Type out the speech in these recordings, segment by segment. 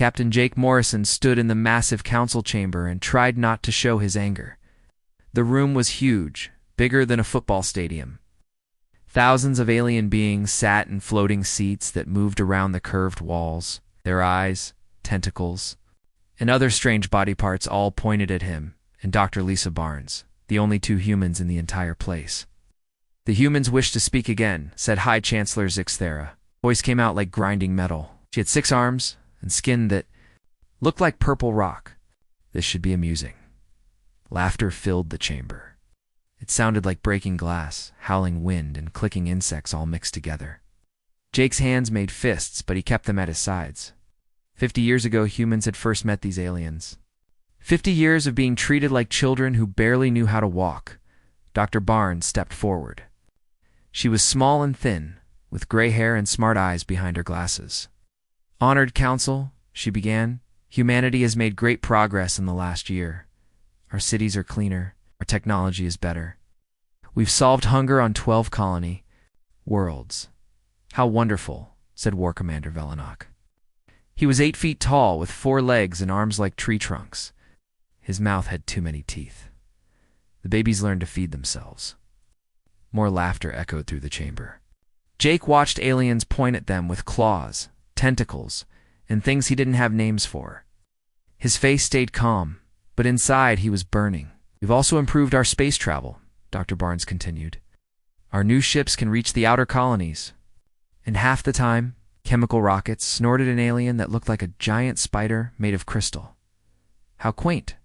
Captain Jake Morrison stood in the massive council chamber and tried not to show his anger. The room was huge, bigger than a football stadium. Thousands of alien beings sat in floating seats that moved around the curved walls, their eyes, tentacles, and other strange body parts all pointed at him and Dr. Lisa Barnes, the only two humans in the entire place. "The humans wish to speak again," said High Chancellor Zixthera. Voice came out like grinding metal. She had 6 arms and skin that looked like purple rock. This should be amusing. Laughter filled the chamber. It sounded like breaking glass, howling wind, and clicking insects all mixed together. Jake's hands made fists, but he kept them at his sides. 50 years ago, humans had first met these aliens. 50 years of being treated like children who barely knew how to walk. Dr. Barnes stepped forward. She was small and thin, with gray hair and smart eyes behind her glasses. "Honored Council," she began, "humanity has made great progress in the last year. Our cities are cleaner. Our technology is better. We've solved hunger on 12 colony worlds." "How wonderful," said War Commander Velenok. He was 8 feet tall, with 4 legs and arms like tree trunks. His mouth had too many teeth. The babies learned to feed themselves. More laughter echoed through the chamber. Jake watched aliens point at them with claws, tentacles, and things he didn't have names for. His face stayed calm, but inside he was burning. "We've also improved our space travel," Dr. Barnes continued. "Our new ships can reach the outer colonies. And half the time, chemical rockets snorted an alien that looked like a giant spider made of crystal. How quaint.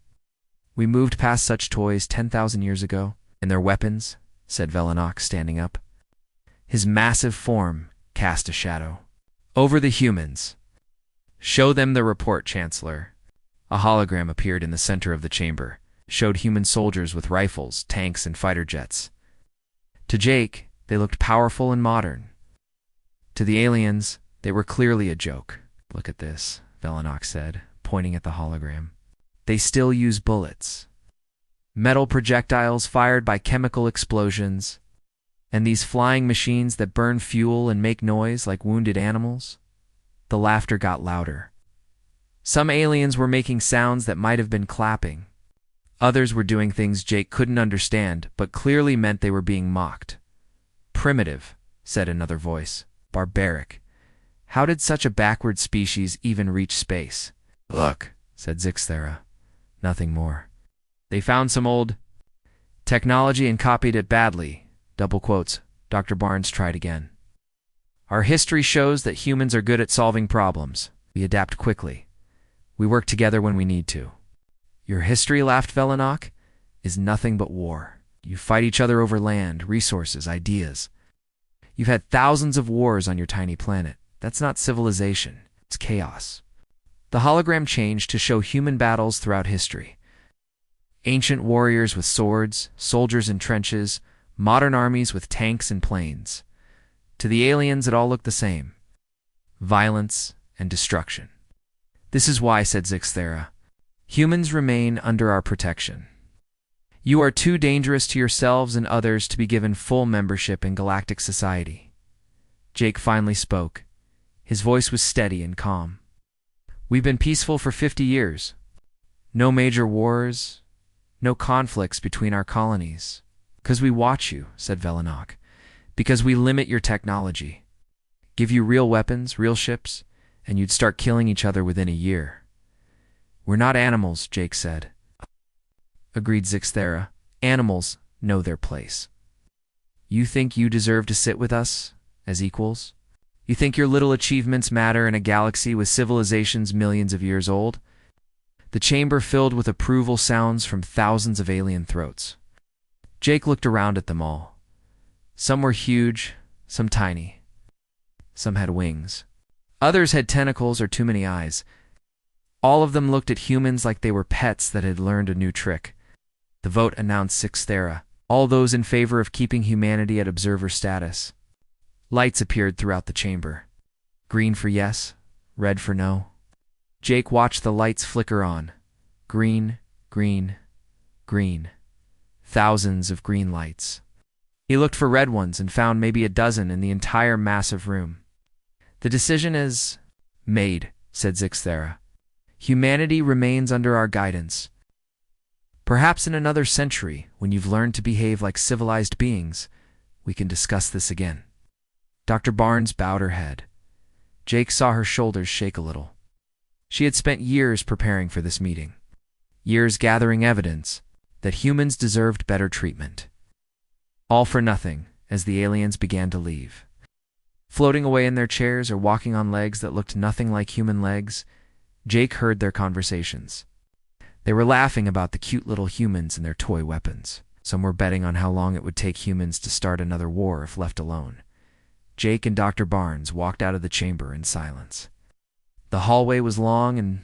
We moved past such toys 10,000 years ago, and their weapons," said Velenok, standing up. His massive form cast a shadow. "Over the humans. Show them the report, Chancellor." A hologram appeared in the center of the chamber, showed human soldiers with rifles, tanks, and fighter jets. To Jake, they looked powerful and modern. To the aliens, they were clearly a joke. "Look at this," Velenok said, pointing at the hologram. "They still use bullets. Metal projectiles fired by chemical explosions, and these flying machines that burn fuel and make noise like wounded animals." The laughter got louder. Some aliens were making sounds that might have been clapping. Others were doing things Jake couldn't understand, but clearly meant they were being mocked. "Primitive," said another voice. "Barbaric. How did such a backward species even reach space?" "Look," said Zixthera. "Nothing more. They found some old technology and copied it badly." Double quotes. Dr. Barnes tried again. "Our history shows that humans are good at solving problems. We adapt quickly. We work together when we need to." "Your history," laughed Velenok, "is nothing but war. You fight each other over land, resources, ideas. You've had thousands of wars on your tiny planet. That's not civilization. It's chaos." The hologram changed to show human battles throughout history. Ancient warriors with swords, soldiers in trenches, modern armies with tanks and planes. To the aliens, it all looked the same. Violence and destruction. "This is why," said Zixthera, "humans remain under our protection. You are too dangerous to yourselves and others to be given full membership in galactic society." Jake finally spoke. His voice was steady and calm. "We've been peaceful for 50 years. No major wars, no conflicts between our colonies. Because we watch you," said Velenok. "Because we limit your technology. Give you real weapons, real ships, and you'd start killing each other within a year." "We're not animals," Jake said. Agreed Zixthera. "Animals know their place. You think you deserve to sit with us as equals? You think your little achievements matter in a galaxy with civilizations millions of years old?" The chamber filled with approval sounds from thousands of alien throats. Jake looked around at them all. Some were huge, some tiny. Some had wings. Others had tentacles or too many eyes. All of them looked at humans like they were pets that had learned a new trick. The vote announced Zixthera. All those in favor of keeping humanity at observer status. Lights appeared throughout the chamber. Green for yes, red for no. Jake watched the lights flicker on. Green, green, green. Thousands of green lights. He looked for red ones and found maybe a dozen in the entire massive room. "The decision is made," said Zixthera. Humanity remains under our guidance. Perhaps in another century, when you've learned to behave like civilized beings, we can discuss this again." Dr. Barnes bowed her head. Jake saw her shoulders shake a little. She had spent years preparing for this meeting, years gathering evidence that humans deserved better treatment. All for nothing as the aliens began to leave. Floating away in their chairs or walking on legs that looked nothing like human legs, Jake heard their conversations. They were laughing about the cute little humans and their toy weapons. Some were betting on how long it would take humans to start another war if left alone. Jake and Dr. Barnes walked out of the chamber in silence. The hallway was long and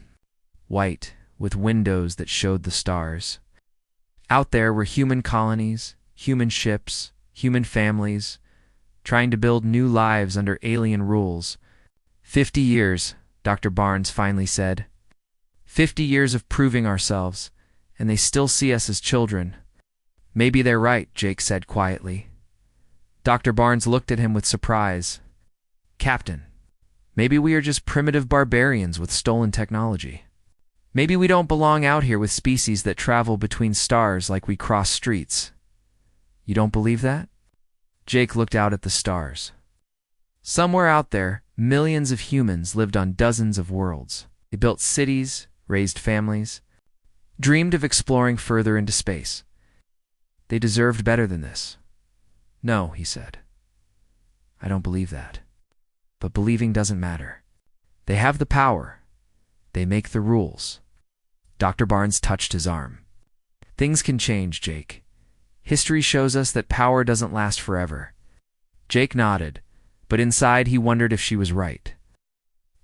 white, with windows that showed the stars. Out there were human colonies, human ships, human families, trying to build new lives under alien rules. 50 years, Dr. Barnes finally said. 50 years of proving ourselves, and they still see us as children. Maybe they're right, Jake said quietly. Dr. Barnes looked at him with surprise. Captain, maybe we are just primitive barbarians with stolen technology. Maybe we don't belong out here with species that travel between stars like we cross streets. You don't believe that? Jake looked out at the stars. Somewhere out there, millions of humans lived on dozens of worlds. They built cities, raised families, dreamed of exploring further into space. They deserved better than this. No, he said. I don't believe that. But believing doesn't matter. They have the power. They make the rules. Dr. Barnes touched his arm. Things can change, Jake. History shows us that power doesn't last forever. Jake nodded, but inside he wondered if she was right.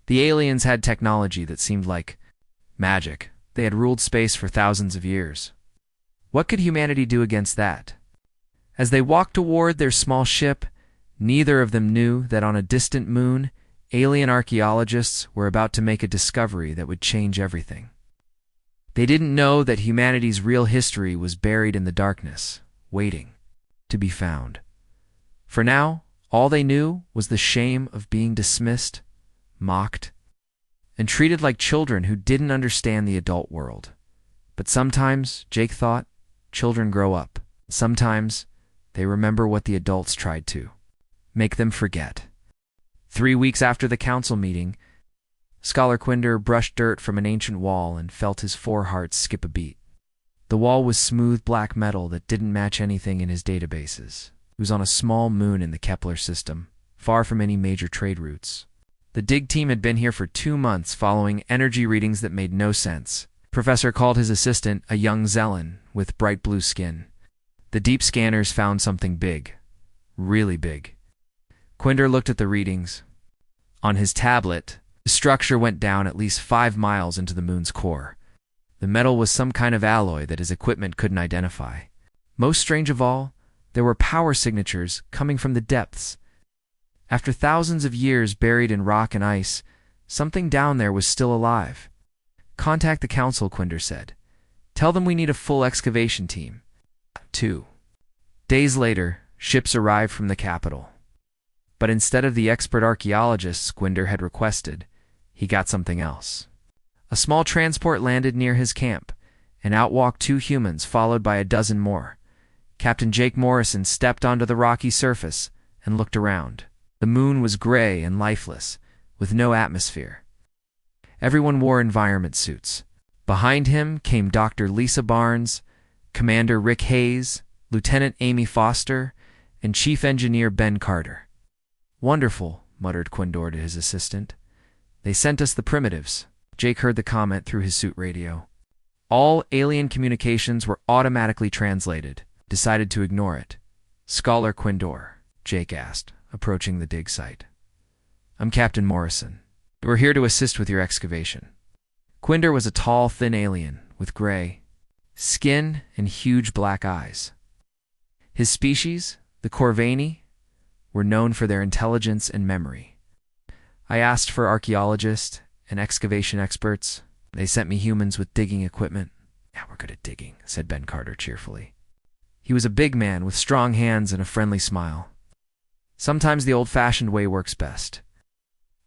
The aliens had technology that seemed like magic. They had ruled space for thousands of years. What could humanity do against that? As they walked toward their small ship, neither of them knew that on a distant moon, alien archaeologists were about to make a discovery that would change everything. They didn't know that humanity's real history was buried in the darkness, waiting to be found. For now, all they knew was the shame of being dismissed, mocked, and treated like children who didn't understand the adult world. But sometimes, Jake thought, children grow up. Sometimes, they remember what the adults tried to make them forget. 3 weeks after the council meeting, Scholar Quinder brushed dirt from an ancient wall and felt his 4 hearts skip a beat. The wall was smooth black metal that didn't match anything in his databases. It was on a small moon in the Kepler system, far from any major trade routes. The dig team had been here for 2 months following energy readings that made no sense. Professor called his assistant a young Zelen with bright blue skin. The deep scanners found something big. Really big. Quinder looked at the readings. On his tablet, the structure went down at least 5 miles into the moon's core. The metal was some kind of alloy that his equipment couldn't identify. Most strange of all, there were power signatures coming from the depths. After thousands of years buried in rock and ice, something down there was still alive. Contact the council, Quinder said. Tell them we need a full excavation team. 2 days later, ships arrived from the capital. But instead of the expert archaeologists Quinder had requested, he got something else. A small transport landed near his camp, and out walked 2 humans followed by a dozen more. Captain Jake Morrison stepped onto the rocky surface and looked around. The moon was gray and lifeless, with no atmosphere. Everyone wore environment suits. Behind him came Dr. Lisa Barnes, Commander Rick Hayes, Lieutenant Amy Foster, and Chief Engineer Ben Carter. Wonderful, muttered Quinder to his assistant. They sent us the primitives. Jake heard the comment through his suit radio. All alien communications were automatically translated. Decided to ignore it. Scholar Quinder, Jake asked, approaching the dig site. I'm Captain Morrison. We're here to assist with your excavation. Quinder was a tall, thin alien with gray skin and huge black eyes. His species, the Corvani, were known for their intelligence and memory. I asked for archaeologists and excavation experts. They sent me humans with digging equipment. Yeah, we're good at digging, said Ben Carter cheerfully. He was a big man with strong hands and a friendly smile. Sometimes the old-fashioned way works best.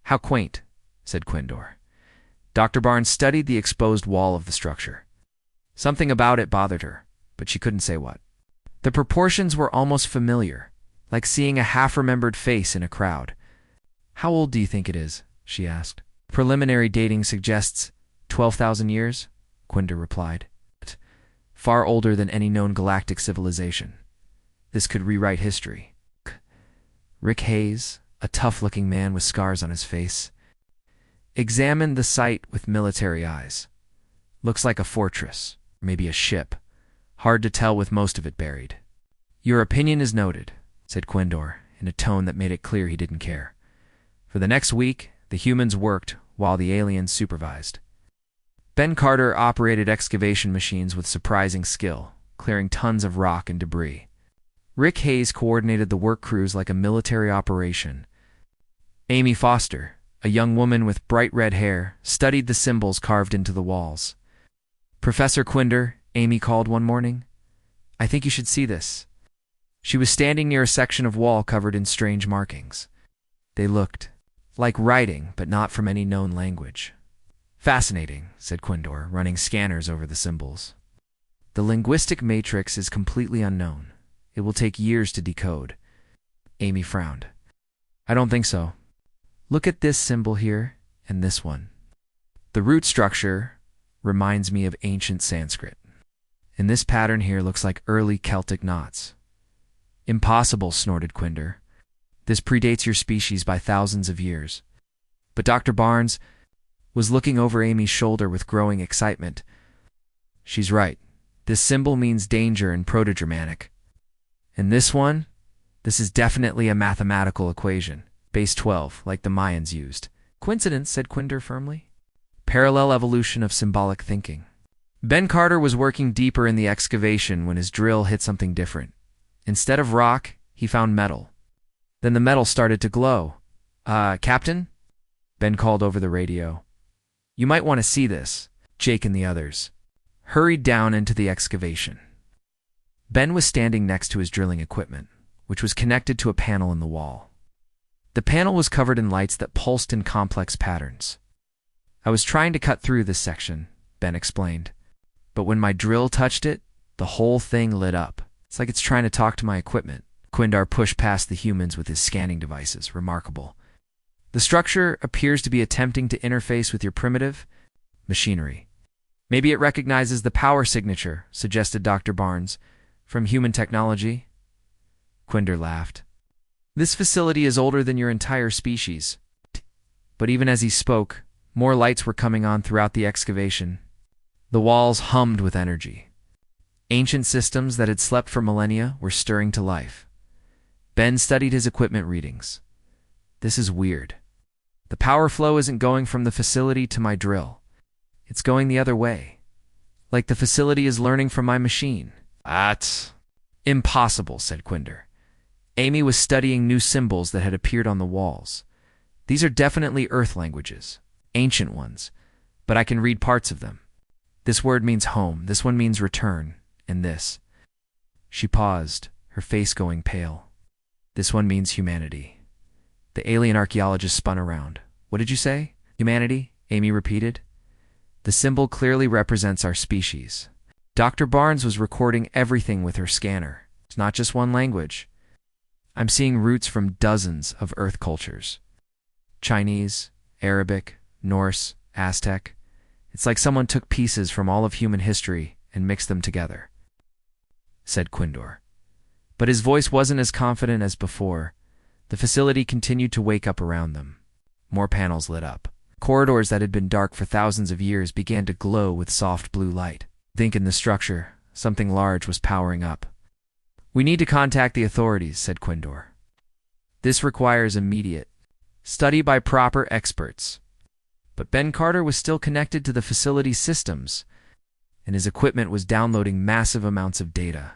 How quaint, said Quinder. Dr. Barnes studied the exposed wall of the structure. Something about it bothered her, but she couldn't say what. The proportions were almost familiar, like seeing a half-remembered face in a crowd. "How old do you think it is?" she asked. "Preliminary dating suggests 12,000 years," Quinder replied. "Far older than any known galactic civilization. This could rewrite history." Rick Hayes, a tough-looking man with scars on his face, examined the site with military eyes. "Looks like a fortress, maybe a ship. Hard to tell with most of it buried." "Your opinion is noted," said Quindor, in a tone that made it clear he didn't care. For the next week, the humans worked while the aliens supervised. Ben Carter operated excavation machines with surprising skill, clearing tons of rock and debris. Rick Hayes coordinated the work crews like a military operation. Amy Foster, a young woman with bright red hair, studied the symbols carved into the walls. "Professor Quinder," Amy called one morning, "I think you should see this." She was standing near a section of wall covered in strange markings. They looked like writing, but not from any known language. "Fascinating," said Quindor, running scanners over the symbols. "The linguistic matrix is completely unknown. It will take years to decode." Amy frowned. "I don't think so. Look at this symbol here and this one. The root structure reminds me of ancient Sanskrit. And this pattern here looks like early Celtic knots." "Impossible," snorted Quinder. "This predates your species by thousands of years." But Dr. Barnes was looking over Amy's shoulder with growing excitement. "She's right. This symbol means danger in Proto-Germanic. And this one? This is definitely a mathematical equation. Base 12, like the Mayans used." "Coincidence," said Quinder firmly. "Parallel evolution of symbolic thinking." Ben Carter was working deeper in the excavation when his drill hit something different. Instead of rock, he found metal. Then the metal started to glow. Captain?" Ben called over the radio. "You might want to see this." Jake and the others hurried down into the excavation. Ben was standing next to his drilling equipment, which was connected to a panel in the wall. The panel was covered in lights that pulsed in complex patterns. "I was trying to cut through this section," Ben explained. "But when my drill touched it, the whole thing lit up. It's like it's trying to talk to my equipment." Quindar pushed past the humans with his scanning devices. "Remarkable. The structure appears to be attempting to interface with your primitive machinery. Maybe it recognizes the power signature," suggested Dr. Barnes, "from human technology." Quinder laughed. "This facility is older than your entire species." But even as he spoke, more lights were coming on throughout the excavation. The walls hummed with energy. Ancient systems that had slept for millennia were stirring to life. Ben studied his equipment readings. "This is weird. The power flow isn't going from the facility to my drill. It's going the other way. Like the facility is learning from my machine." "That's impossible," said Quinder. Amy was studying new symbols that had appeared on the walls. "These are definitely Earth languages, ancient ones, but I can read parts of them. This word means home, this one means return, and this." She paused, her face going pale. "This one means humanity." The alien archaeologist spun around. "What did you say? Humanity?" Amy repeated. "The symbol clearly represents our species." Dr. Barnes was recording everything with her scanner. "It's not just one language. I'm seeing roots from dozens of Earth cultures. Chinese, Arabic, Norse, Aztec. It's like someone took pieces from all of human history and mixed them together," said Quindor. But his voice wasn't as confident as before. The facility continued to wake up around them. More panels lit up. Corridors that had been dark for thousands of years began to glow with soft blue light. "Think in the structure. Something large was powering up." "We need to contact the authorities," said Quindor. "This requires immediate study by proper experts." But Ben Carter was still connected to the facility's systems, and his equipment was downloading massive amounts of data.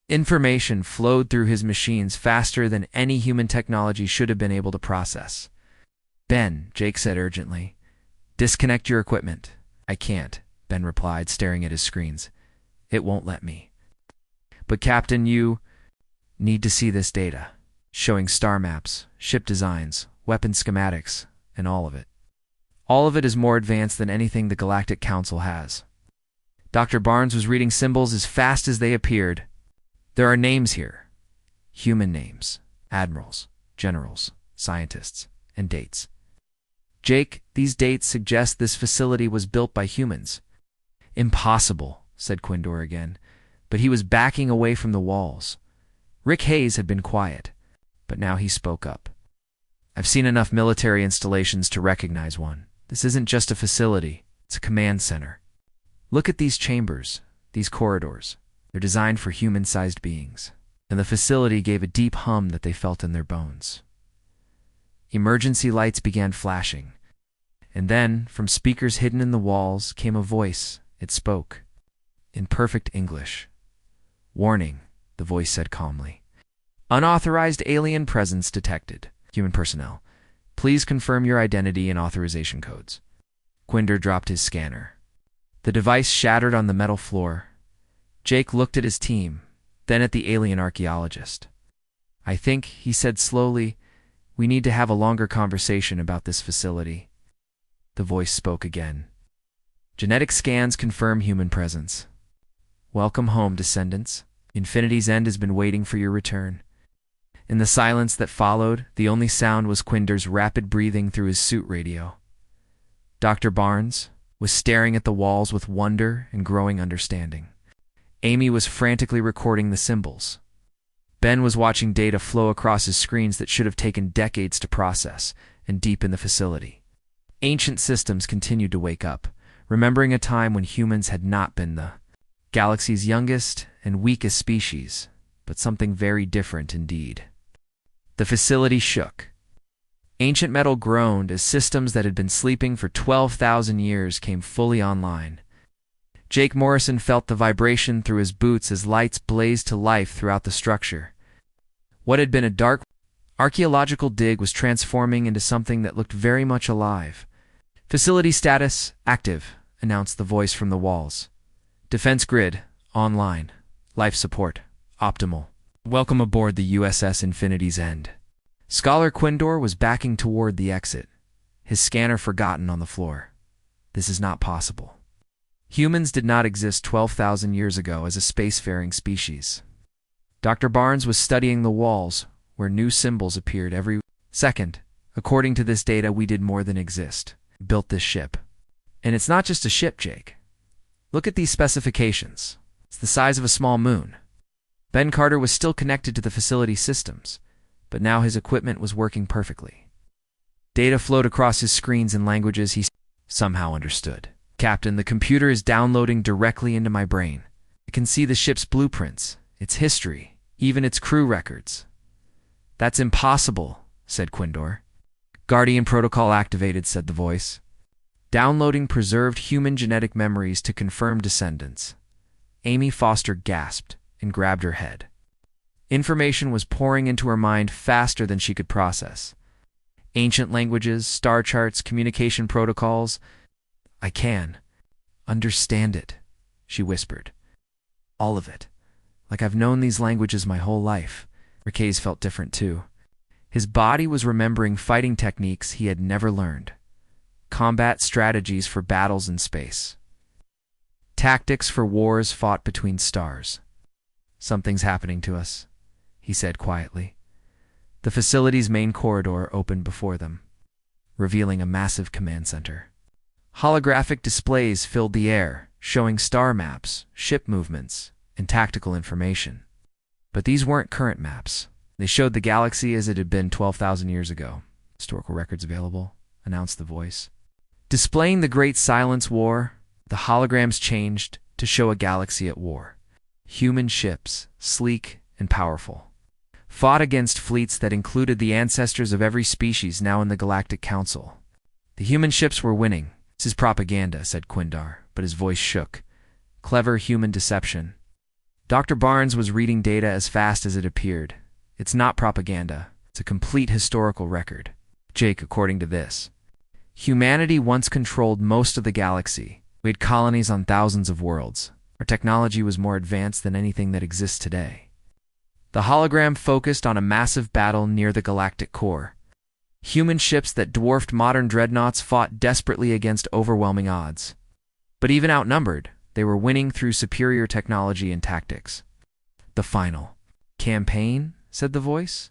Information flowed through his machines faster than any human technology should have been able to process. "Ben," Jake said urgently, "disconnect your equipment." "I can't," Ben replied, staring at his screens. "It won't let me." "But Captain, you need to see this data," showing star maps, ship designs, weapon schematics, and all of it. All of it is more advanced than anything the Galactic Council has. Dr. Barnes was reading symbols as fast as they appeared. There are names here. Human names, admirals, generals, scientists, and dates. Jake, these dates suggest this facility was built by humans. Impossible, said Quindor again, but he was backing away from the walls. Rick Hayes had been quiet, but now he spoke up. I've seen enough military installations to recognize one. This isn't just a facility, it's a command center. Look at these chambers, these corridors. They're designed for human-sized beings, and the facility gave a deep hum that they felt in their bones. Emergency lights began flashing, and then, from speakers hidden in the walls, came a voice. It spoke, in perfect English. Warning, the voice said calmly. Unauthorized alien presence detected. Human personnel, please confirm your identity and authorization codes. Quindor dropped his scanner. The device shattered on the metal floor. Jake looked at his team, then at the alien archaeologist. I think, he said slowly, we need to have a longer conversation about this facility. The voice spoke again. Genetic scans confirm human presence. Welcome home, descendants. Infinity's End has been waiting for your return. In the silence that followed, the only sound was Quindor's rapid breathing through his suit radio. Dr. Barnes was staring at the walls with wonder and growing understanding. Amy was frantically recording the symbols. Ben was watching data flow across his screens that should have taken decades to process, and deep in the facility. Ancient systems continued to wake up, remembering a time when humans had not been the galaxy's youngest and weakest species, but something very different indeed. The facility shook. Ancient metal groaned as systems that had been sleeping for 12,000 years came fully online. Jake Morrison felt the vibration through his boots as lights blazed to life throughout the structure. What had been a dark archaeological dig was transforming into something that looked very much alive. Facility status active, announced the voice from the walls. Defense grid online. Life support optimal. Welcome aboard the USS Infinity's End. Scholar Quindor was backing toward the exit, his scanner forgotten on the floor. This is not possible. Humans did not exist 12,000 years ago as a spacefaring species. Dr. Barnes was studying the walls, where new symbols appeared every second. According to this data, we did more than exist. We built this ship. And it's not just a ship, Jake. Look at these specifications. It's the size of a small moon. Ben Carter was still connected to the facility systems, but now his equipment was working perfectly. Data flowed across his screens in languages he somehow understood. Captain, the computer is downloading directly into my brain. I can see the ship's blueprints, its history, even its crew records. That's impossible, said Quindor. Guardian protocol activated, said the voice. Downloading preserved human genetic memories to confirm descendants. Amy Foster gasped and grabbed her head. Information was pouring into her mind faster than she could process. Ancient languages, star charts, communication protocols. I can understand it, she whispered. All of it. Like I've known these languages my whole life. Rick Hayes felt different too. His body was remembering fighting techniques he had never learned. Combat strategies for battles in space. Tactics for wars fought between stars. Something's happening to us, he said quietly. The facility's main corridor opened before them, revealing a massive command center. Holographic displays filled the air, showing star maps, ship movements, and tactical information. But these weren't current maps. They showed the galaxy as it had been 12,000 years ago. Historical records available, announced the voice. Displaying the Great Silence War, the holograms changed to show a galaxy at war. Human ships, sleek and powerful, fought against fleets that included the ancestors of every species now in the Galactic Council. The human ships were winning. This is propaganda, said Quindor, but his voice shook. Clever human deception. Dr. Barnes was reading data as fast as it appeared. It's not propaganda. It's a complete historical record. Jake, according to this, humanity once controlled most of the galaxy. We had colonies on thousands of worlds. Our technology was more advanced than anything that exists today. The hologram focused on a massive battle near the galactic core. Human ships that dwarfed modern dreadnoughts fought desperately against overwhelming odds. But even outnumbered, they were winning through superior technology and tactics. "The final campaign," said the voice.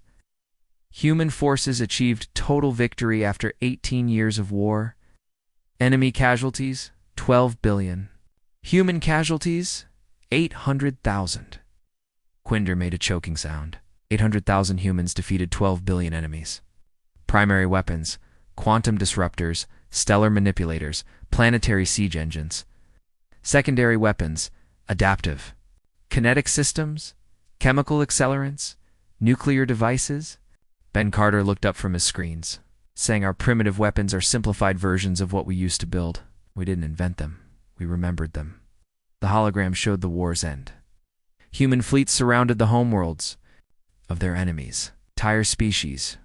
"Human forces achieved total victory after 18 years of war. Enemy casualties, 12 billion. Human casualties, 800,000. Quinder made a choking sound. 800,000 humans defeated 12 billion enemies. Primary weapons: quantum disruptors, stellar manipulators, planetary siege engines. Secondary weapons: adaptive, kinetic systems, chemical accelerants, nuclear devices." Ben Carter looked up from his screens, saying, "Our primitive weapons are simplified versions of what we used to build. We didn't invent them. We remembered them." The hologram showed the war's end. Human fleets surrounded the homeworlds of their enemies. Entire species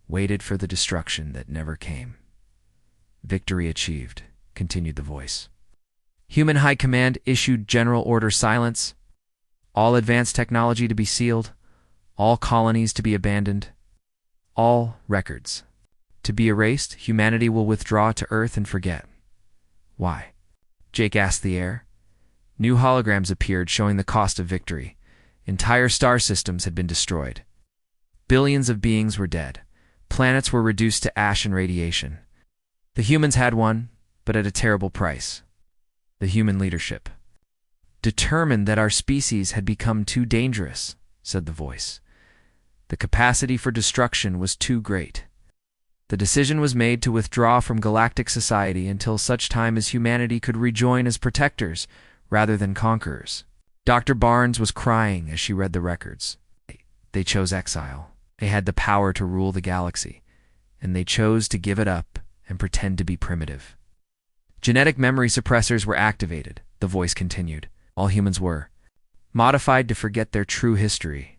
waited for the destruction that never came. "Victory achieved," continued the voice. Human High Command issued General Order Silence. All advanced technology to be sealed. All colonies to be abandoned. All records to be erased. Humanity will withdraw to Earth and forget. "Why?" Jake asked the air. New holograms appeared showing the cost of victory. Entire star systems had been destroyed. Billions of beings were dead. Planets were reduced to ash and radiation. The humans had won, but at a terrible price. The human leadership determined that our species had become too dangerous, said the voice. The capacity for destruction was too great. The decision was made to withdraw from galactic society until such time as humanity could rejoin as protectors rather than conquerors. Dr. Barnes was crying as she read the records. They chose exile. They had the power to rule the galaxy, and they chose to give it up and pretend to be primitive. Genetic memory suppressors were activated, the voice continued. All humans were modified to forget their true history.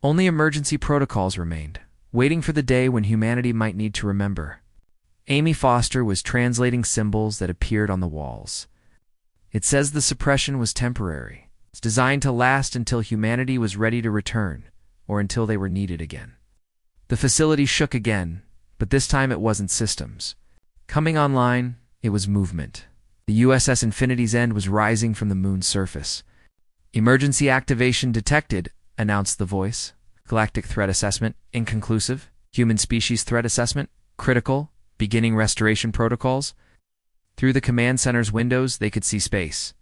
Only emergency protocols remained, waiting for the day when humanity might need to remember. Amy Foster was translating symbols that appeared on the walls. "It says the suppression was temporary. It's designed to last until humanity was ready to return, or until they were needed again." The facility shook again, but this time it wasn't systems. Coming online, it was movement. The USS Infinity's End was rising from the moon's surface. "Emergency activation detected," announced the voice. "Galactic threat assessment, inconclusive. Human species threat assessment, critical. Beginning restoration protocols." Through the command center's windows, they could see space.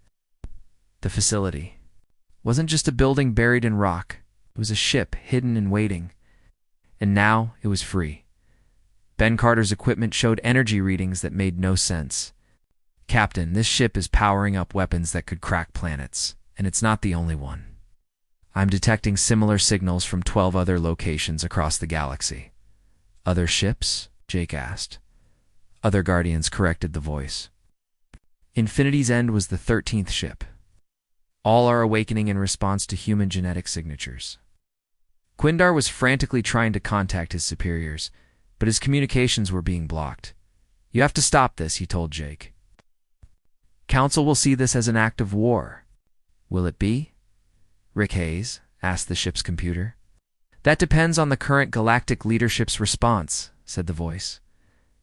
The facility wasn't just a building buried in rock. It was a ship hidden and waiting. And now it was free. Ben Carter's equipment showed energy readings that made no sense. "Captain, this ship is powering up weapons that could crack planets, and it's not the only one. I'm detecting similar signals from 12 other locations across the galaxy." "Other ships?" Jake asked. "Other Guardians," corrected the voice. Infinity's End was the 13th ship. "All are awakening in response to human genetic signatures." Quindar was frantically trying to contact his superiors, but his communications were being blocked. "You have to stop this," he told Jake. "Council will see this as an act of war." "Will it be?" Rick Hayes asked the ship's computer. "That depends on the current galactic leadership's response," said the voice.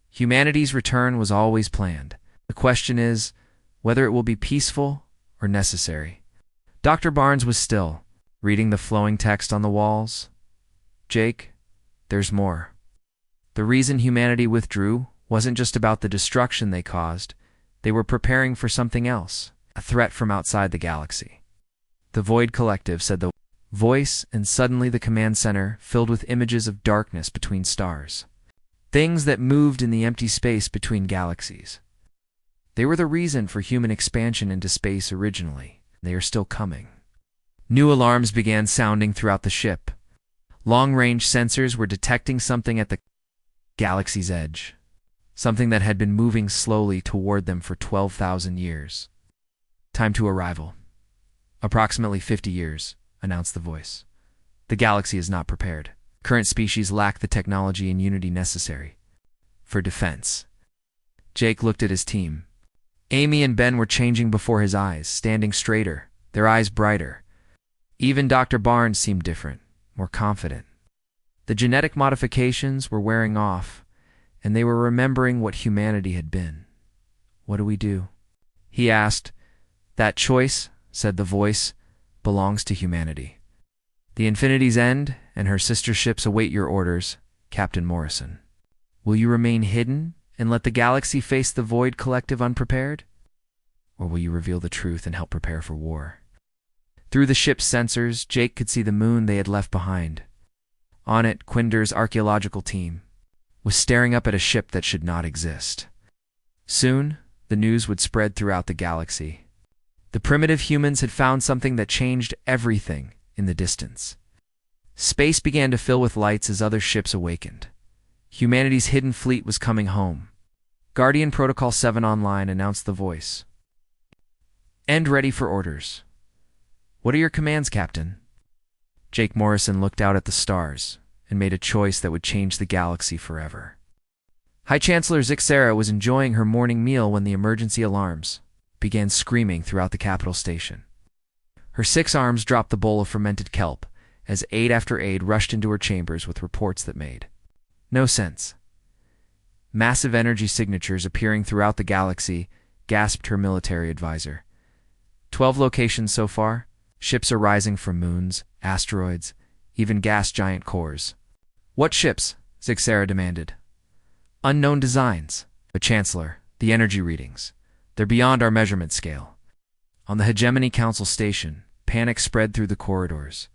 "Humanity's return was always planned. The question is whether it will be peaceful or necessary." Dr. Barnes was still, reading the flowing text on the walls. "Jake, there's more. The reason humanity withdrew wasn't just about the destruction they caused. They were preparing for something else, a threat from outside the galaxy." "The Void Collective," said the voice, and suddenly the command center filled with images of darkness between stars. Things that moved in the empty space between galaxies. They were the reason for human expansion into space originally. They are still coming. New alarms began sounding throughout the ship. Long-range sensors were detecting something at the galaxy's edge, something that had been moving slowly toward them for 12,000 years. "Time to arrival. Approximately 50 years, announced the voice. "The galaxy is not prepared. Current species lack the technology and unity necessary for defense." Jake looked at his team. Amy and Ben were changing before his eyes, standing straighter, their eyes brighter. Even Dr. Barnes seemed different, more confident. The genetic modifications were wearing off, and they were remembering what humanity had been. "What do we do?" he asked. "That choice," said the voice, "belongs to humanity. The Infinity's End and her sister ships await your orders, Captain Morrison. Will you remain hidden and let the galaxy face the Void Collective unprepared? Or will you reveal the truth and help prepare for war?" Through the ship's sensors, Jake could see the moon they had left behind. On it, Quinder's archaeological team was staring up at a ship that should not exist. Soon, the news would spread throughout the galaxy. The primitive humans had found something that changed everything in the distance. Space began to fill with lights as other ships awakened. Humanity's hidden fleet was coming home. Guardian Protocol 7 Online announced the voice. "End ready for orders. What are your commands, Captain?" Jake Morrison looked out at the stars and made a choice that would change the galaxy forever. High Chancellor Zixera was enjoying her morning meal when the emergency alarms began screaming throughout the capital station. Her 6 arms dropped the bowl of fermented kelp as aide after aide rushed into her chambers with reports that made no sense. "Massive energy signatures appearing throughout the galaxy," gasped her military advisor. 12 locations so far. Ships are rising from moons, asteroids, even gas giant cores." "What ships?" Zixera demanded. "Unknown designs." "But Chancellor, the energy readings. They're beyond our measurement scale." On the Hegemony Council station, panic spread through the corridors.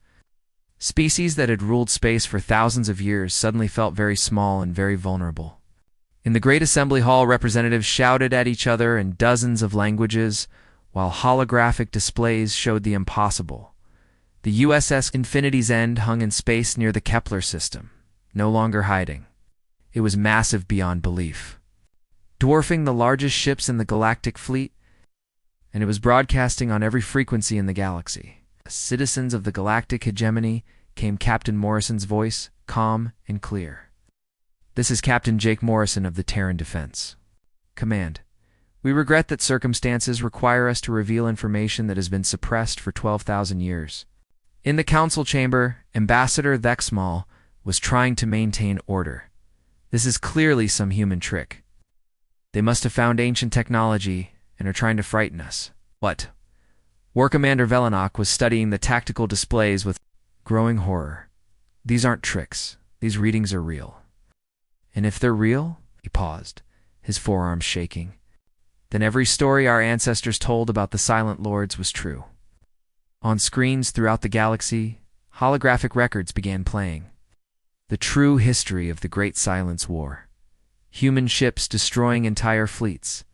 Species that had ruled space for thousands of years suddenly felt very small and very vulnerable. In the Great Assembly Hall, representatives shouted at each other in dozens of languages, while holographic displays showed the impossible. The USS Infinity's End hung in space near the Kepler system, no longer hiding. It was massive beyond belief, dwarfing the largest ships in the galactic fleet, and it was broadcasting on every frequency in the galaxy. "Citizens of the galactic hegemony," came Captain Morrison's voice, calm and clear. "This is Captain Jake Morrison of the Terran Defense Command. We regret that circumstances require us to reveal information that has been suppressed for 12,000 years." In the council chamber, Ambassador Thexmal was trying to maintain order. "This is clearly some human trick. They must have found ancient technology and are trying to frighten us." "What?" War Commander Velenok was studying the tactical displays with growing horror. "These aren't tricks. These readings are real." "And if they're real?" He paused, his forearms shaking. "Then every story our ancestors told about the Silent Lords was true." On screens throughout the galaxy, holographic records began playing. The true history of the Great Silence War. Human ships destroying entire fleets.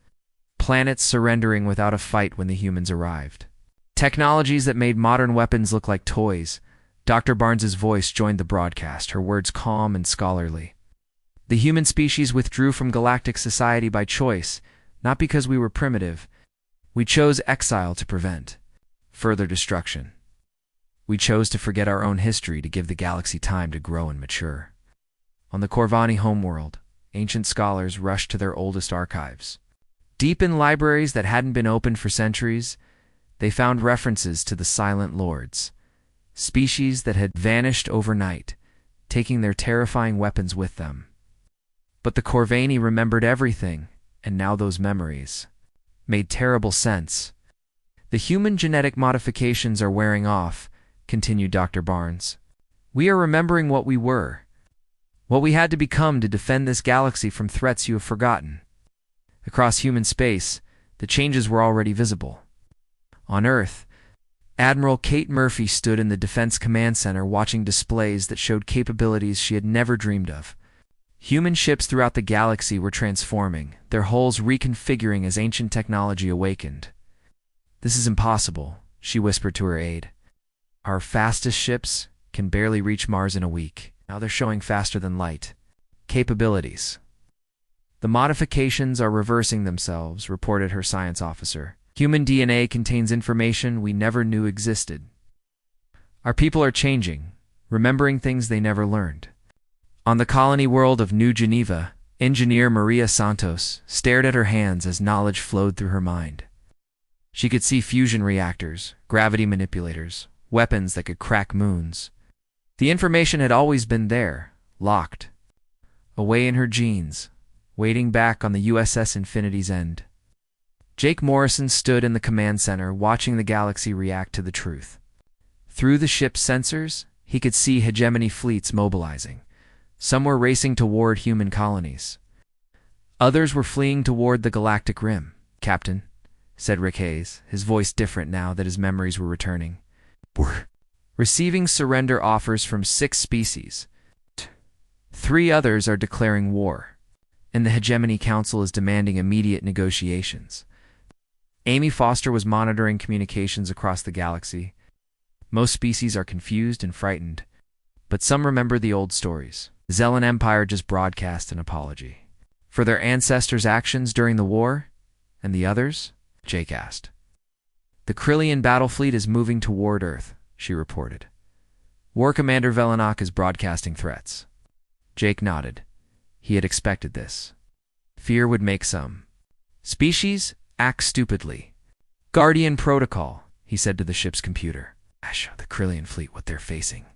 Planets surrendering without a fight when the humans arrived. Technologies that made modern weapons look like toys. Dr. Barnes's voice joined the broadcast, her words calm and scholarly. "The human species withdrew from galactic society by choice, not because we were primitive. We chose exile to prevent further destruction. We chose to forget our own history to give the galaxy time to grow and mature." On the Corvani homeworld, ancient scholars rushed to their oldest archives. Deep in libraries that hadn't been opened for centuries, they found references to the Silent Lords, species that had vanished overnight, taking their terrifying weapons with them. But the Corvani remembered everything, and now those memories made terrible sense. "The human genetic modifications are wearing off," continued Dr. Barnes. "We are remembering what we were, what we had to become to defend this galaxy from threats you have forgotten." Across human space, the changes were already visible. On Earth, Admiral Kate Murphy stood in the Defense Command Center watching displays that showed capabilities she had never dreamed of. Human ships throughout the galaxy were transforming, their hulls reconfiguring as ancient technology awakened. "This is impossible," she whispered to her aide. "Our fastest ships can barely reach Mars in a week. Now they're showing faster than light capabilities." "The modifications are reversing themselves," reported her science officer. "Human DNA contains information we never knew existed. Our people are changing, remembering things they never learned." On the colony world of New Geneva, engineer Maria Santos stared at her hands as knowledge flowed through her mind. She could see fusion reactors, gravity manipulators, weapons that could crack moons. The information had always been there, locked, away in her genes, waiting back on the USS Infinity's end. Jake Morrison stood in the command center, watching the galaxy react to the truth. Through the ship's sensors, he could see hegemony fleets mobilizing. Some were racing toward human colonies. Others were fleeing toward the galactic rim. "Captain," said Rick Hayes, his voice different now that his memories were returning. "We're receiving surrender offers from 6 species. 3 others are declaring war, and the Hegemony Council is demanding immediate negotiations." Amy Foster was monitoring communications across the galaxy. Most species are confused and frightened, but some remember the old stories. The Zellan Empire just broadcast an apology for their ancestors' actions during the war, and the others? Jake asked. "The Krillian battle fleet is moving toward Earth," she reported. "War Commander Velenak is broadcasting threats." Jake nodded. He had expected this. Fear would make some species act stupidly. "Guardian Protocol," he said to the ship's computer. The Krillian fleet, what they're facing.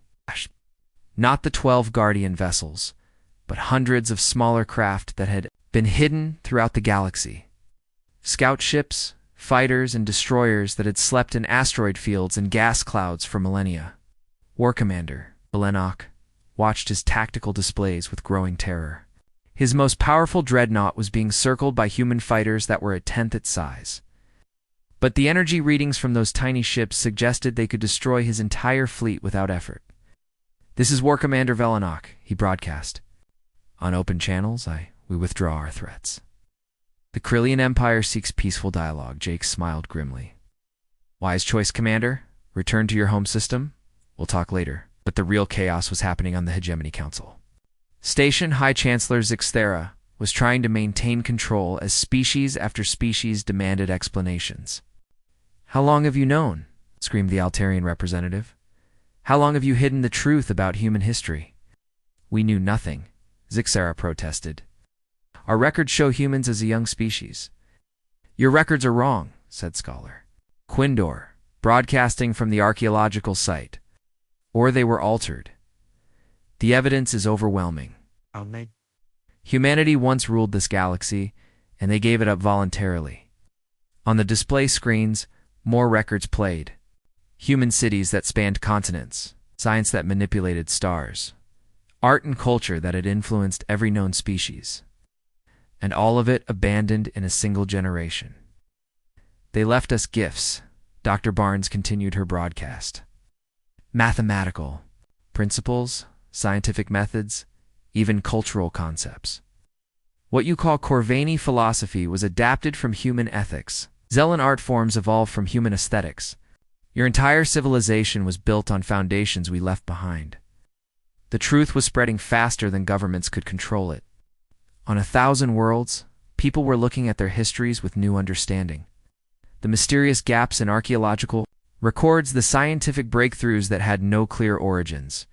Not the 12 Guardian vessels, but hundreds of smaller craft that had been hidden throughout the galaxy. Scout ships, fighters, and destroyers that had slept in asteroid fields and gas clouds for millennia. War Commander Velenak watched his tactical displays with growing terror. His most powerful dreadnought was being circled by human fighters that were a tenth its size. But the energy readings from those tiny ships suggested they could destroy his entire fleet without effort. "This is War Commander Velenak," he broadcast. "On open channels, we withdraw our threats." "The Krillian Empire seeks peaceful dialogue," Jake smiled grimly. "Wise choice, Commander. Return to your home system. We'll talk later." But the real chaos was happening on the Hegemony Council. Station High Chancellor Zixthera was trying to maintain control as species after species demanded explanations. "How long have you known?" screamed the Altarian representative. "How long have you hidden the truth about human history?" "We knew nothing," Zixthera protested. "Our records show humans as a young species." "Your records are wrong," said Scholar Quindor, broadcasting from the archaeological site. "Or they were altered. The evidence is overwhelming. Humanity once ruled this galaxy, and they gave it up voluntarily." On the display screens, more records played. Human cities that spanned continents, science that manipulated stars, art and culture that had influenced every known species. And all of it abandoned in a single generation. "They left us gifts," Dr. Barnes continued her broadcast. "Mathematical principles, scientific methods, even cultural concepts. What you call Corvani philosophy was adapted from human ethics. Zellan art forms evolved from human aesthetics. Your entire civilization was built on foundations we left behind. The truth was spreading faster than governments could control it. On 1,000 worlds, people were looking at their histories with new understanding. The mysterious gaps in archaeological records, the scientific breakthroughs that had no clear origins.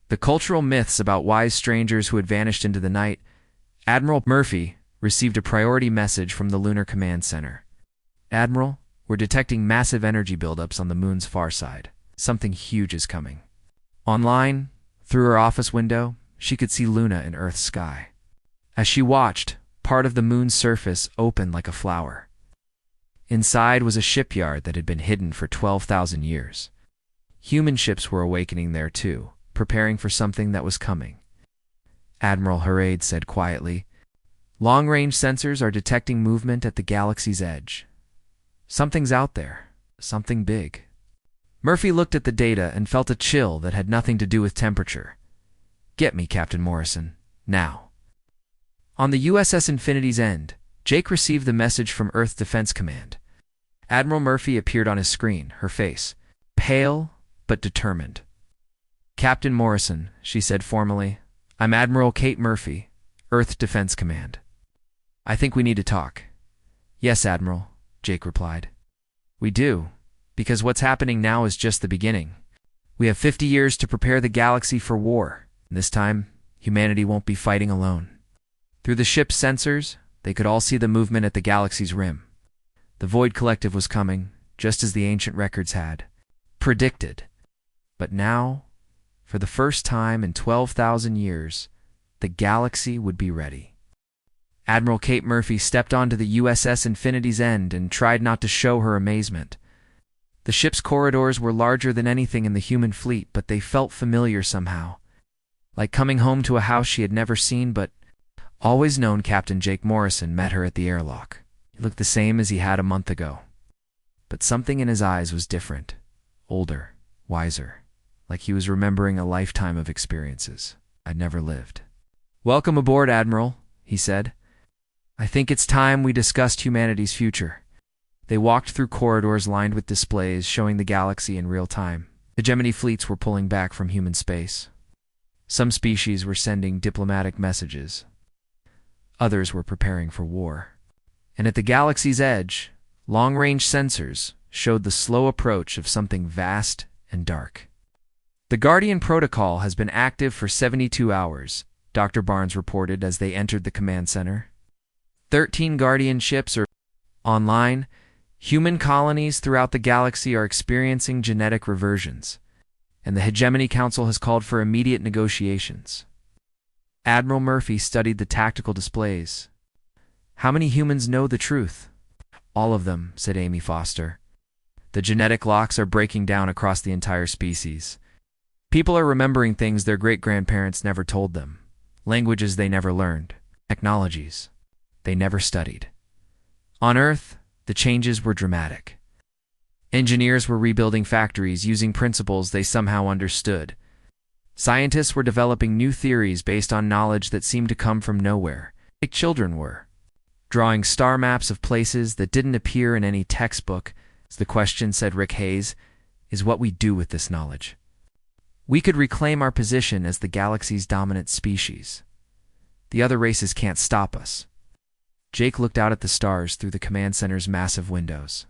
The cultural myths about wise strangers who had vanished into the night. Admiral Murphy received a priority message from the Lunar Command Center. "Admiral, we're detecting massive energy buildups on the moon's far side. Something huge is coming." Online, through her office window, she could see Luna in Earth's sky. As she watched, part of the moon's surface opened like a flower. Inside was a shipyard that had been hidden for 12,000 years. Human ships were awakening there too, preparing for something that was coming. Admiral Harade said quietly, "Long-range sensors are detecting movement at the galaxy's edge. Something's out there, something big." Murphy looked at the data and felt a chill that had nothing to do with temperature. "Get me, Captain Morrison, now." On the USS Infinity's end, Jake received the message from Earth Defense Command. Admiral Murphy appeared on his screen, her face pale but determined. "Captain Morrison," she said formally, "I'm Admiral Kate Murphy, Earth Defense Command. I think we need to talk." "Yes, Admiral," Jake replied. "We do, because what's happening now is just the beginning. We have 50 years to prepare the galaxy for war, and this time, humanity won't be fighting alone." Through the ship's sensors, they could all see the movement at the galaxy's rim. The Void Collective was coming, just as the ancient records had predicted. But now, For the first time in 12,000 years, the galaxy would be ready. Admiral Kate Murphy stepped onto the USS Infinity's end and tried not to show her amazement. The ship's corridors were larger than anything in the human fleet, but they felt familiar somehow. Like coming home to a house she had never seen but always known. Captain Jake Morrison met her at the airlock. He looked the same as he had a month ago. But something in his eyes was different, older, wiser, like he was remembering a lifetime of experiences I'd never lived. "Welcome aboard, Admiral," he said. "I think it's time we discussed humanity's future." They walked through corridors lined with displays showing the galaxy in real time. Hegemony fleets were pulling back from human space. Some species were sending diplomatic messages. Others were preparing for war. And at the galaxy's edge, long-range sensors showed the slow approach of something vast and dark. "The Guardian Protocol has been active for 72 hours, Dr. Barnes reported as they entered the command center. 13 Guardian ships are online. Human colonies throughout the galaxy are experiencing genetic reversions, and the Hegemony Council has called for immediate negotiations." Admiral Murphy studied the tactical displays. "How many humans know the truth?" "All of them," said Amy Foster. "The genetic locks are breaking down across the entire species. People are remembering things their great-grandparents never told them, languages they never learned, technologies they never studied. On Earth, the changes were dramatic. Engineers were rebuilding factories using principles they somehow understood. Scientists were developing new theories based on knowledge that seemed to come from nowhere, like children were. Drawing star maps of places that didn't appear in any textbook. The question, said Rick Hayes, is what we do with this knowledge. We could reclaim our position as the galaxy's dominant species. The other races can't stop us. Jake looked out at the stars through the command center's massive windows.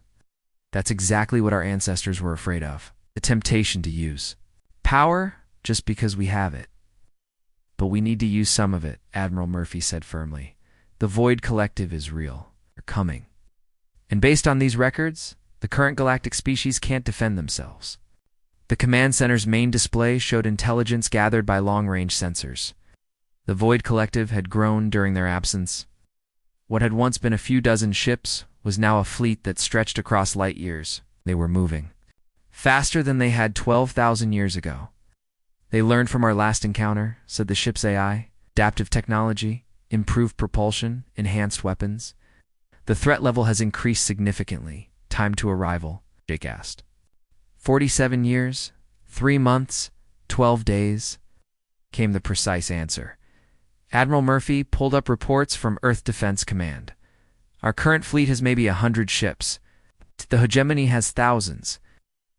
That's exactly what our ancestors were afraid of, the temptation to use power just because we have it. But we need to use some of it, Admiral Murphy said firmly. The Void Collective is real. They're coming. And based on these records, the current galactic species can't defend themselves. The command center's main display showed intelligence gathered by long-range sensors. The Void Collective had grown during their absence. What had once been a few dozen ships was now a fleet that stretched across light years. They were moving faster than they had 12,000 years ago. "They learned from our last encounter," said the ship's AI. "Adaptive technology, improved propulsion, enhanced weapons. The threat level has increased significantly. Time to arrival," Jake asked. 47 years, 3 months, 12 days, came the precise answer. Admiral Murphy pulled up reports from Earth Defense Command. "Our current fleet has maybe 100 ships. The Hegemony has thousands.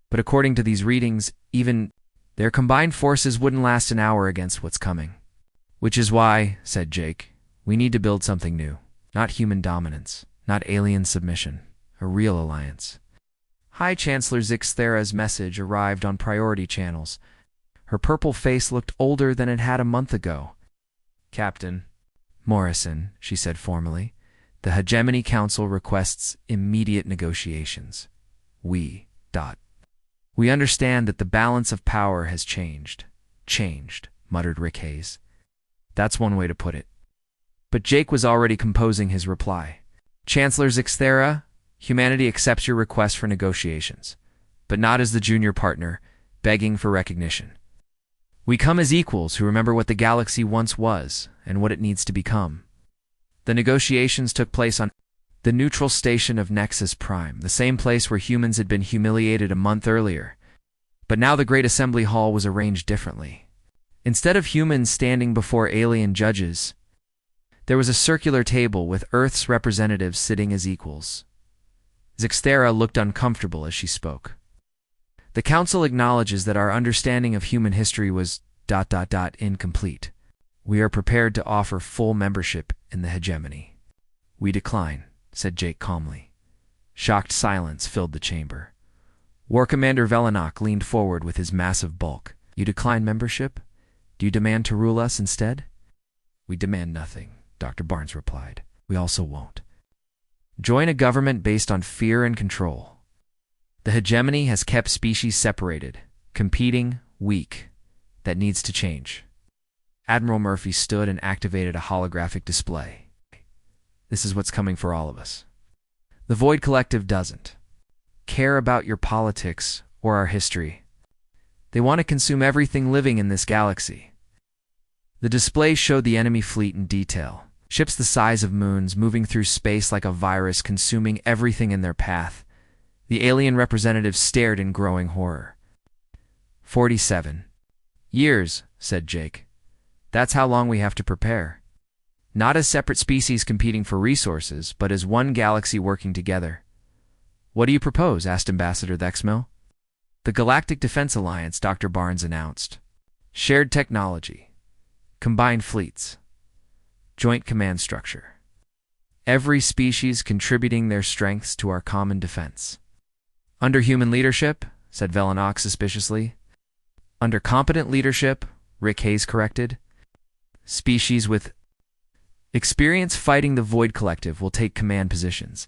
But according to these readings, even their combined forces wouldn't last an hour against what's coming." "Which is why," said Jake, "we need to build something new. Not human dominance, not alien submission. A real alliance." High Chancellor Zixthera's message arrived on priority channels. Her purple face looked older than it had a month ago. "Captain Morrison," she said formally, "the Hegemony Council requests immediate negotiations. We understand that the balance of power has changed." "Changed," muttered Rick Hayes. "That's one way to put it." But Jake was already composing his reply. "Chancellor Zixthera, humanity accepts your request for negotiations, but not as the junior partner, begging for recognition. We come as equals who remember what the galaxy once was and what it needs to become." The negotiations took place on the neutral station of Nexus Prime, the same place where humans had been humiliated a month earlier. But now the Great Assembly Hall was arranged differently. Instead of humans standing before alien judges, there was a circular table with Earth's representatives sitting as equals. Zixthera looked uncomfortable as she spoke. "The Council acknowledges that our understanding of human history was ... incomplete. We are prepared to offer full membership in the Hegemony." "We decline," said Jake calmly. Shocked silence filled the chamber. War Commander Velenok leaned forward with his massive bulk. "You decline membership? Do you demand to rule us instead?" "We demand nothing," Dr. Barnes replied. "We also won't join a government based on fear and control. The Hegemony has kept species separated, competing, weak. that needs to change. Admiral Murphy stood and activated a holographic display. This is what's coming for all of us. The Void Collective doesn't care about your politics or our history. They want to consume everything living in this galaxy. The display showed the enemy fleet in detail. Ships the size of moons moving through space like a virus, consuming everything in their path. The alien representatives stared in growing horror. 47 years, said Jake. That's how long we have to prepare. Not as separate species competing for resources, but as one galaxy working together. What do you propose? Asked Ambassador Thexmill. The Galactic Defense Alliance, Dr. Barnes announced. Shared technology. Combined fleets. Joint command structure. Every species contributing their strengths to our common defense. Under human leadership, said Velenox suspiciously. Under competent leadership, Rick Hayes corrected. Species with experience fighting the Void Collective will take command positions.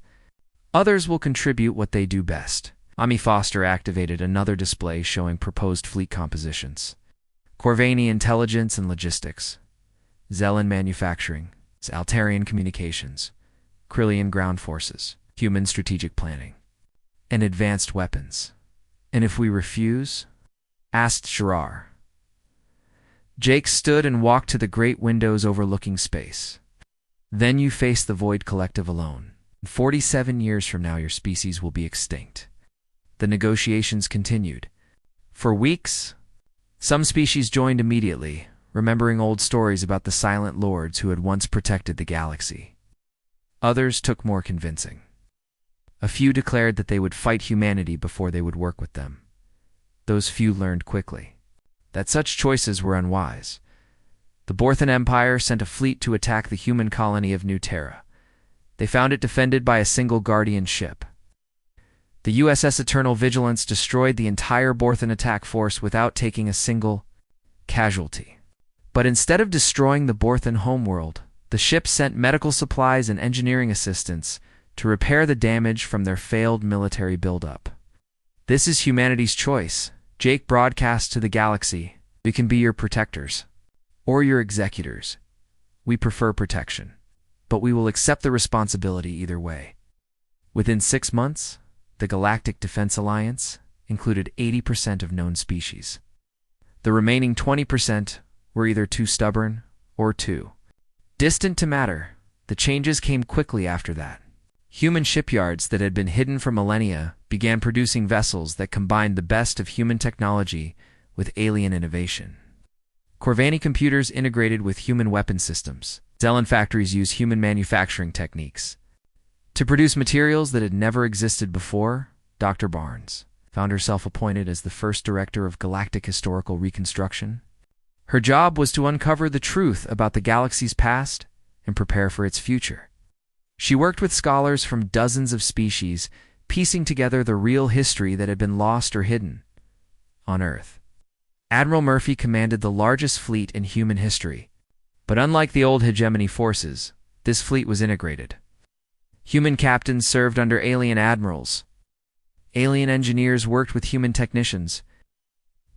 Others will contribute what they do best. Ami Foster activated another display showing proposed fleet compositions. Corvani Intelligence and Logistics. Zelen Manufacturing. Altarian Communications. Krillian Ground Forces. Human Strategic Planning. And Advanced Weapons. And if we refuse? Asked Shirar. Jake stood and walked to the great windows overlooking space. Then you face the Void Collective alone. 47 years from now, your species will be extinct. The negotiations continued. For weeks, some species joined immediately, remembering old stories about the silent lords who had once protected the galaxy. Others took more convincing. A few declared that they would fight humanity before they would work with them. Those few learned quickly that such choices were unwise. The Borthan Empire sent a fleet to attack the human colony of New Terra. They found it defended by a single Guardian ship. The USS Eternal Vigilance destroyed the entire Borthan attack force without taking a single casualty. But instead of destroying the Borthan homeworld, the ship sent medical supplies and engineering assistance to repair the damage from their failed military buildup. This is humanity's choice. Jake broadcast to the galaxy. We can be your protectors. Or your executors. We prefer protection. But we will accept the responsibility either way. Within 6 months, the Galactic Defense Alliance included 80% of known species. The remaining 20% were either too stubborn or too distant to matter. The changes came quickly after that. Human shipyards that had been hidden for millennia began producing vessels that combined the best of human technology with alien innovation. Corvani computers integrated with human weapon systems. Zelen factories use human manufacturing techniques. To produce materials that had never existed before, Dr. Barnes found herself appointed as the first director of Galactic Historical Reconstruction. Her job was to uncover the truth about the galaxy's past and prepare for its future. She worked with scholars from dozens of species, piecing together the real history that had been lost or hidden on Earth. Admiral Murphy commanded the largest fleet in human history, but unlike the old hegemony forces, this fleet was integrated. Human captains served under alien admirals. Alien engineers worked with human technicians.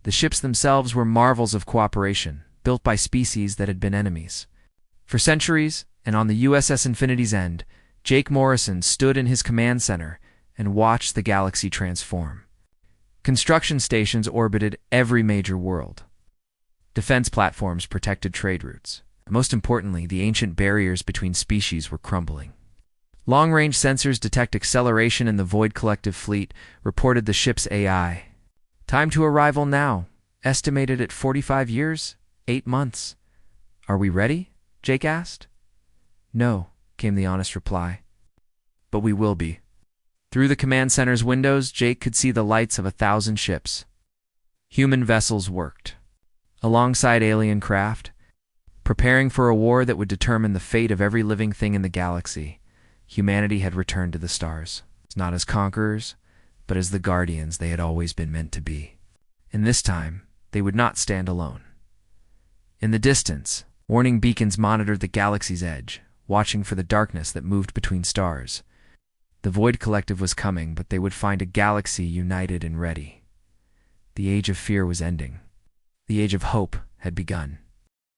The ships themselves were marvels of cooperation, built by species that had been enemies. For centuries, and on the USS Infinity's end, Jake Morrison stood in his command center and watched the galaxy transform. Construction stations orbited every major world. Defense platforms protected trade routes. Most importantly, the ancient barriers between species were crumbling. Long-range sensors detect acceleration in the Void Collective fleet, reported the ship's AI. Time to arrival now, estimated at 45 years, 8 months. Are we ready? Jake asked. No, came the honest reply. But we will be. Through the command center's windows, Jake could see the lights of 1,000 ships. Human vessels worked alongside alien craft, preparing for a war that would determine the fate of every living thing in the galaxy. Humanity had returned to the stars, not as conquerors, but as the guardians they had always been meant to be. And this time, they would not stand alone. In the distance, warning beacons monitored the galaxy's edge, watching for the darkness that moved between stars. The Void Collective was coming, but they would find a galaxy united and ready. The age of fear was ending. The Age of Hope had begun.